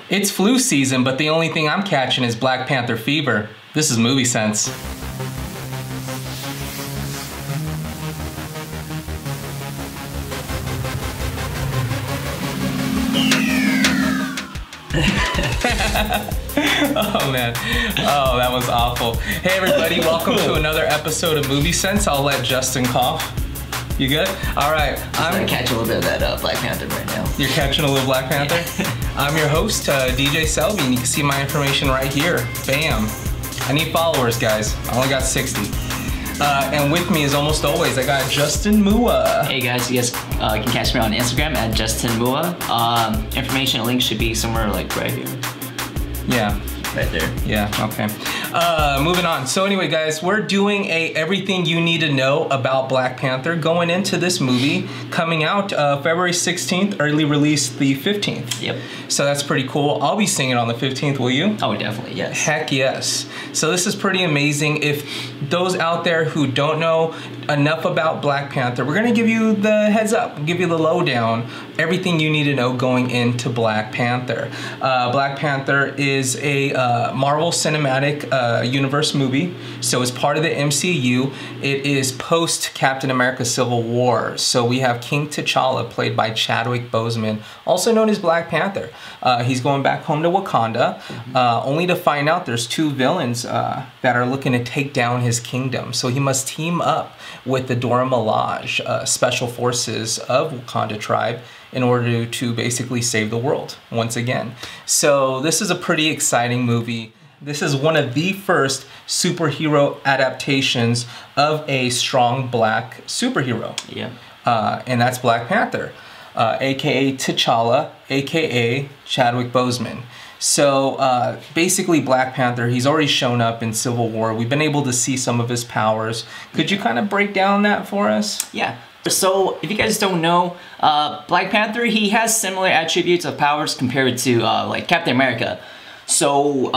It's flu season, but the only thing I'm catching is Black Panther fever. This is Movie Sense. Oh man, oh that was awful. Hey everybody, welcome to another episode of Movie Sense. I'll let Justin cough. You good? All right. I'm catching a little bit of that Black Panther right now. You're catching a little Black Panther? Yeah. I'm your host, DJ Selby, and you can see my information right here. Bam. I need followers, guys. I only got 60. And with me, as almost always, I got Justin Mua. Hey guys, you guys can catch me on Instagram at Justin Mua. Information link should be somewhere like right here. Yeah. Right there. Yeah, okay. Moving on. So anyway, guys, we're doing everything you need to know about Black Panther going into this movie, coming out February 16th, early release the 15th. Yep. So that's pretty cool. I'll be seeing it on the 15th, will you? Oh, definitely, yes. Heck yes. So this is pretty amazing. If those out there who don't know enough about Black Panther, we're gonna give you the heads up, give you the lowdown, everything you need to know going into Black Panther. Black Panther is a Marvel Cinematic Universe movie, so it's part of the MCU. It is post Captain America Civil War, so we have King T'Challa played by Chadwick Boseman, also known as Black Panther. He's going back home to Wakanda, only to find out there's two villains that are looking to take down his kingdom, so he must team up with the Dora Milaje special forces of Wakanda tribe in order to basically save the world once again. So this is a pretty exciting movie. This is one of the first superhero adaptations of a strong black superhero. Yeah. And that's Black Panther, aka T'Challa, aka Chadwick Boseman. So basically Black Panther, he's already shown up in Civil War. We've been able to see some of his powers. Could you kind of break down that for us? Yeah. So if you guys don't know, Black Panther, he has similar attributes of powers compared to like Captain America. So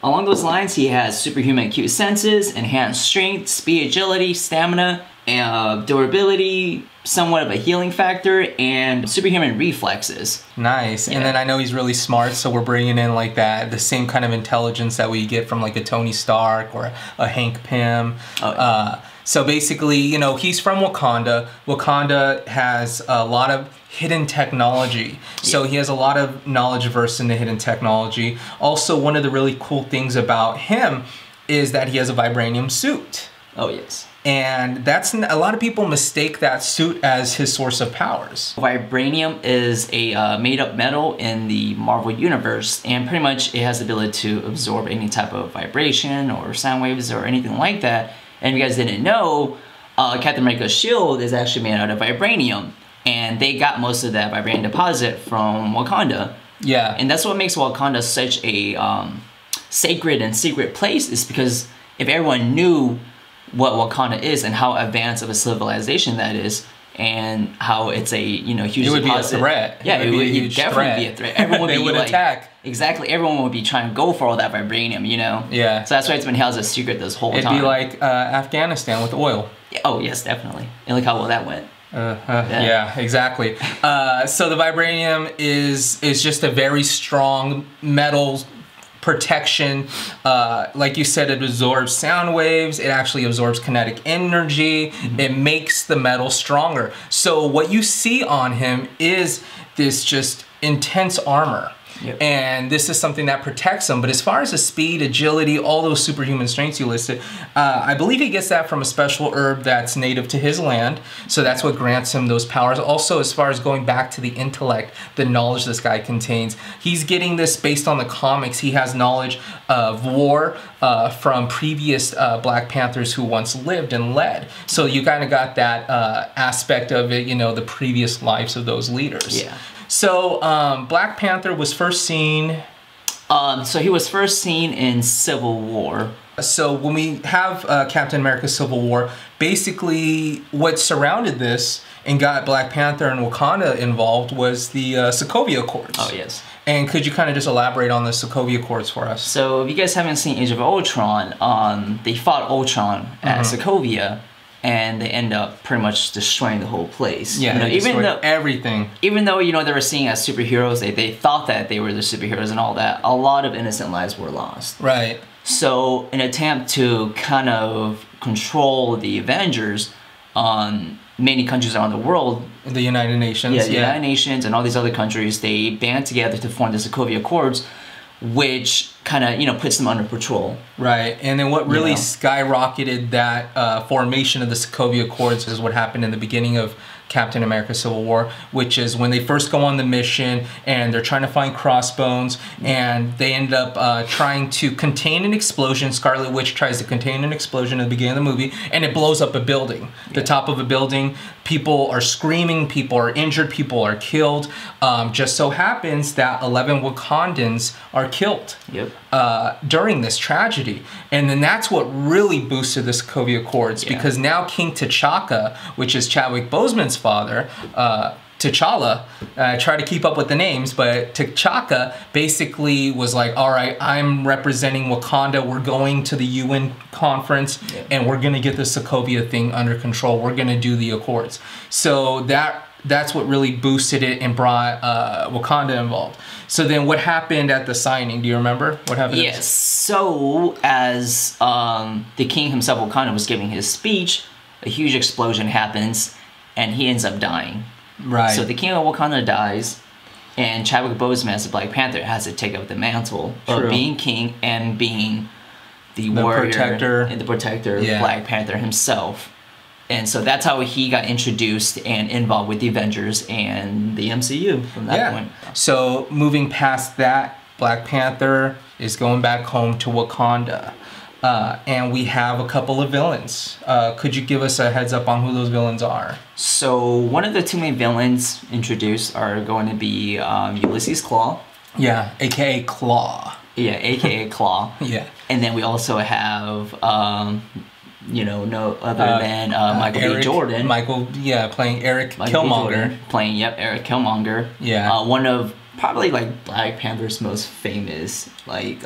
along those lines, he has superhuman acute senses, enhanced strength, speed, agility, stamina, and durability, somewhat of a healing factor, and superhuman reflexes. Nice. Yeah. And then I know he's really smart, so we're bringing in like that, the same kind of intelligence that we get from like a Tony Stark or a Hank Pym. Oh, yeah. So basically, you know, he's from Wakanda. Wakanda has a lot of hidden technology. So he has a lot of knowledge versed in the hidden technology. Also, one of the really cool things about him is that he has a vibranium suit. Oh, yes. And that's, a lot of people mistake that suit as his source of powers. Vibranium is a made-up metal in the Marvel Universe, and pretty much it has the ability to absorb any type of vibration or sound waves or anything like that. And if you guys didn't know, Captain America's shield is actually made out of vibranium, and they got most of that vibranium deposit from Wakanda. Yeah. And that's what makes Wakanda such a sacred and secret place, is because if everyone knew what Wakanda is and how advanced of a civilization that is, and how it's a, you know, huge deposit. It would be a threat. Yeah, it would definitely be a threat. Everyone would they be would like, attack. Exactly, everyone would be trying to go for all that vibranium, you know? Yeah. So that's why it's been held as a secret this whole time. It'd be like Afghanistan with oil. Yeah, oh yes, definitely. And look how well that went. Yeah, exactly. So the vibranium is just a very strong metal protection. Like you said, it absorbs sound waves. It actually absorbs kinetic energy. It makes the metal stronger. So what you see on him is this just intense armor. Yep. And this is something that protects him. But as far as the speed, agility, all those superhuman strengths you listed, I believe he gets that from a special herb that's native to his land. So that's what grants him those powers. Also, as far as going back to the intellect, the knowledge this guy contains, he's getting this based on the comics. He has knowledge of war from previous Black Panthers who once lived and led. So you kind of got that aspect of it, you know, the previous lives of those leaders. Yeah. So, Black Panther was first seen... so he was first seen in Civil War. So when we have Captain America Civil War, basically what surrounded this and got Black Panther and Wakanda involved was the Sokovia Accords. Oh, yes. And could you kind of just elaborate on the Sokovia Accords for us? So if you guys haven't seen Age of Ultron, they fought Ultron at Sokovia. and they end up pretty much destroying the whole place. Yeah, you know, even though everything. Even though, you know, they were seen as superheroes, they thought that they were the superheroes and all that, a lot of innocent lives were lost. Right. So, in an attempt to kind of control the Avengers on many countries around the world, the United Nations. Yeah, the United Nations and all these other countries, they band together to form the Sokovia Accords, which kind of, you know, puts them under patrol. Right, and then what really skyrocketed that formation of the Sokovia Accords is what happened in the beginning of Captain America Civil War, which is when they first go on the mission and they're trying to find Crossbones, and they end up trying to contain an explosion. Scarlet Witch tries to contain an explosion at the beginning of the movie, and it blows up a building. The top of a building. People are screaming, people are injured, people are killed. Just so happens that 11 Wakandans are killed during this tragedy. And then that's what really boosted the Sokovia Accords, because now King T'Chaka, which is Chadwick Boseman's father, T'Challa, try to keep up with the names, but T'Chaka basically was like, all right, I'm representing Wakanda. We're going to the UN conference and we're going to get the Sokovia thing under control. We're going to do the Accords. So that's what really boosted it and brought Wakanda involved. So then what happened at the signing? Do you remember what happened? Yes. So as the king himself, Wakanda, was giving his speech, a huge explosion happens and he ends up dying. Right. So the king of Wakanda dies, and Chadwick Boseman as the Black Panther has to take up the mantle of being king and being the warrior and the protector of Black Panther himself. And so that's how he got introduced and involved with the Avengers and the MCU from that point. So moving past that, Black Panther is going back home to Wakanda. And we have a couple of villains. Could you give us a heads up on who those villains are? So one of the two main villains introduced are going to be Ulysses Claw. Yeah, aka Claw. Yeah, aka Claw. Yeah. And then we also have, you know, no other than Michael B. Jordan. Playing Eric Killmonger. Playing, Eric Killmonger. Yeah. One of probably like Black Panther's most famous like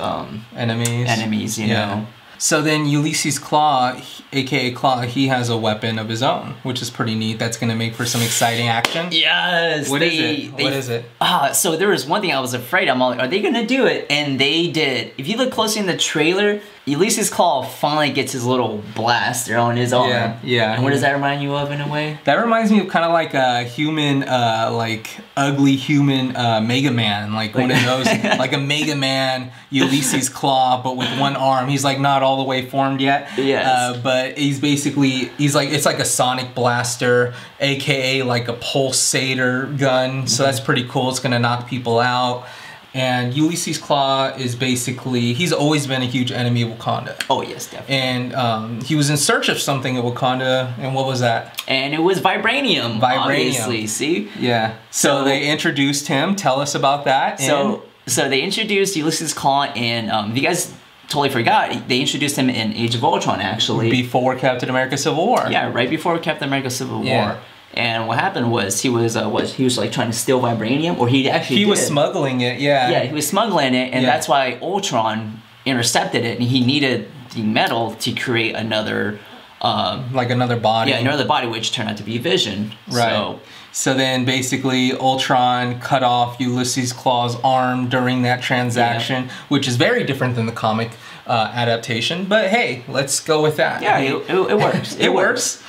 enemies, you know. So then Ulysses Claw, aka Claw, he has a weapon of his own, which is pretty neat. That's going to make for some exciting action. Yes. What is it? So there was one thing I was afraid. I'm all like, are they going to do it? And they did. If you look closely in the trailer, Ulysses Claw finally gets his little blaster on his arm. Yeah. And what does that remind you of in a way? That reminds me of kind of like a human, like ugly human Mega Man. Like one of those, like a Mega Man Ulysses Claw, but with one arm. He's like not all the way formed yet. Yes. But he's basically, it's like a sonic blaster, aka like a pulsator gun. So that's pretty cool. It's gonna knock people out. And Ulysses Claw is basically, he's always been a huge enemy of Wakanda. Oh, yes, definitely. And he was in search of something at Wakanda, and what was that? And it was vibranium, obviously, see? Yeah. So they introduced him. Tell us about that. So they introduced Ulysses Claw, and if you guys totally forgot, they introduced him in Age of Ultron, actually. Before Captain America Civil War. Yeah, right before Captain America Civil War. And what happened was he was like trying to steal vibranium, or he was smoggling it. Yeah, he was smuggling it, and that's why Ultron intercepted it, and he needed the metal to create another like another body. Yeah, another body, which turned out to be Vision. Right. So then basically Ultron cut off Ulysses Claw's arm during that transaction, which is very different than the comic adaptation. But hey, let's go with that. Yeah, it works. It works.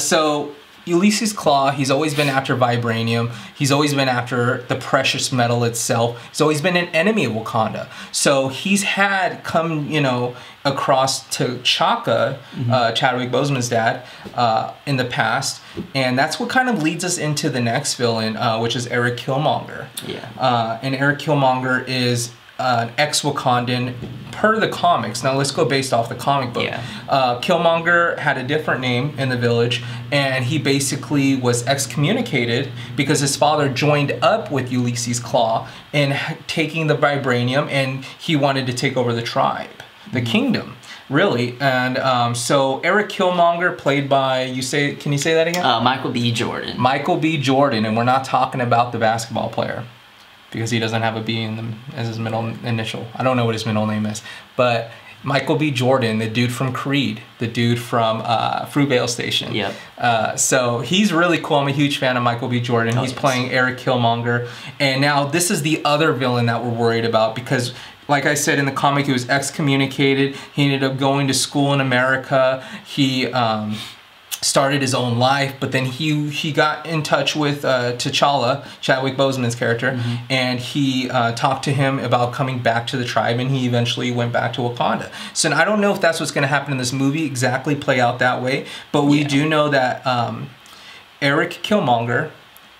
So Ulysses Claw, he's always been after vibranium. He's always been after the precious metal itself. He's always been an enemy of Wakanda. So he's had come, across T'Chaka, Chadwick Boseman's dad, in the past. And that's what kind of leads us into the next villain, which is Eric Killmonger. Yeah. And Eric Killmonger is an ex-Wakandan per the comics. Now let's go based off the comic book. Yeah. Killmonger had a different name in the village, and he basically was excommunicated because his father joined up with Ulysses Claw in taking the vibranium, and he wanted to take over the tribe, the kingdom, really. And so Eric Killmonger, played by, can you say that again? Michael B. Jordan. Michael B. Jordan, and we're not talking about the basketball player, because he doesn't have a B as his middle initial. I don't know what his middle name is, but Michael B. Jordan, the dude from Creed, the dude from Fruitvale Station. Yep. So he's really cool. I'm a huge fan of Michael B. Jordan. He's playing Eric Killmonger. And now this is the other villain that we're worried about because, like I said in the comic, he was excommunicated. He ended up going to school in America. He started his own life, but then he got in touch with T'Challa, Chadwick Boseman's character, and he talked to him about coming back to the tribe, and he eventually went back to Wakanda. So I don't know if that's what's going to happen in this movie, exactly play out that way, but we do know that Eric Killmonger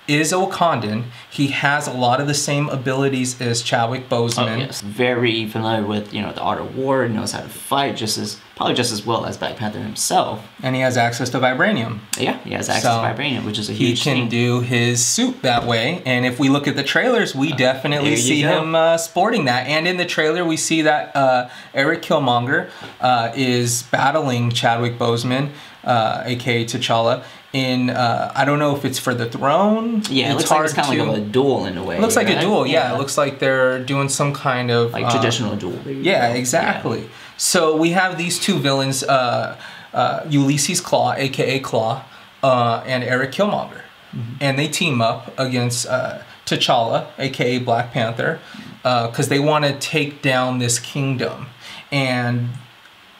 is a Wakandan. He has a lot of the same abilities as Chadwick Boseman. Oh, yes. Very familiar with, the art of war, knows how to fight probably just as well as Black Panther himself. And he has access to vibranium. Yeah, he has access to vibranium, which is a huge thing. He can do his suit that way. And if we look at the trailers, we definitely see him sporting that. And in the trailer, we see that Eric Killmonger is battling Chadwick Boseman, aka T'Challa, in I don't know if it's for the throne. Yeah, it looks like it's kind of like a duel in a way. It looks like a duel, yeah. It looks like they're doing some kind of like traditional duel. Yeah, exactly. Yeah. So we have these two villains, Ulysses Claw, aka Claw, and Eric Killmonger. And they team up against T'Challa, aka Black Panther, because they want to take down this kingdom. And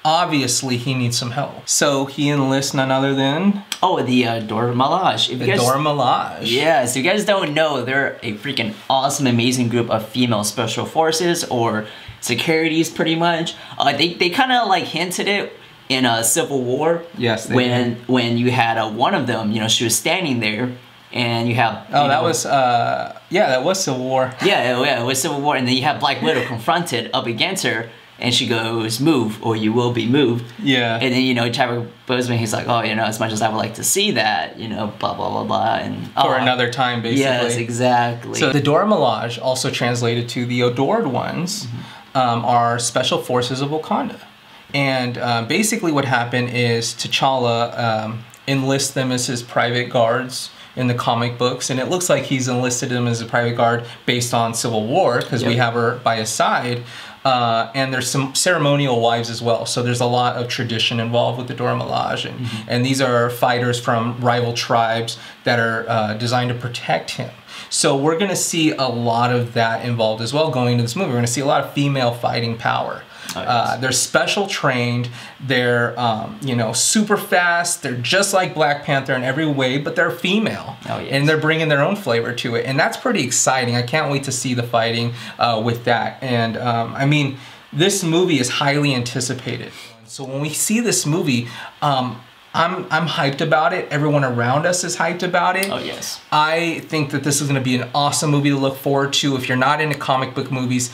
obviously, he needs some help. So he enlists none other than... Oh, the Dora Milaje. Dora Milaje. Yeah, so you guys don't know, they're a freaking awesome, amazing group of female special forces, or securities, pretty much. They kind of like hinted it in Civil War. Yes, when you had one of them, she was standing there, and you have... Oh, that was... yeah, that was Civil War. Yeah, it was Civil War, and then you have Black Widow confronted up against her, and she goes, "Move, or you will be moved." Yeah. And then, Chadwick Boseman, he's like, "Oh, as much as I would like to see that, blah, blah, blah, blah." And, for another time, basically. Yes, exactly. So the Dora Milaje, also translated to the Adored Ones, are special forces of Wakanda. And basically what happened is T'Challa enlists them as his private guards in the comic books. And it looks like he's enlisted them as a private guard based on Civil War, because we have her by his side. And there's some ceremonial wives as well. So there's a lot of tradition involved with the Dora Milaje. And these are fighters from rival tribes that are designed to protect him. So we're going to see a lot of that involved as well going into this movie. We're going to see a lot of female fighting power. Oh, yes. They're special trained. They're, super fast. They're just like Black Panther in every way, but they're female. Oh, yes. And they're bringing their own flavor to it. And that's pretty exciting. I can't wait to see the fighting with that. And, this movie is highly anticipated. So when we see this movie, I'm hyped about it. Everyone around us is hyped about it. Oh, yes. I think that this is going to be an awesome movie to look forward to. If you're not into comic book movies,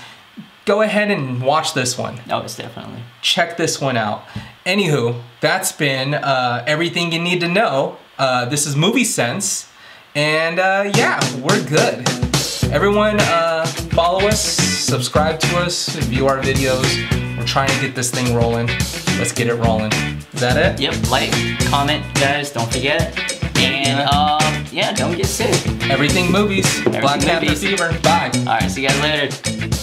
go ahead and watch this one. Oh, it's definitely. Check this one out. Anywho, that's been everything you need to know. This is Movie Sense. And yeah, we're good. Everyone follow us, subscribe to us, view our videos. We're trying to get this thing rolling. Let's get it rolling. Is that it? Yep, like, comment, guys, don't forget. And yeah, don't get sick. Everything movies. Black Panther Fever. Bye. Alright, see you guys later.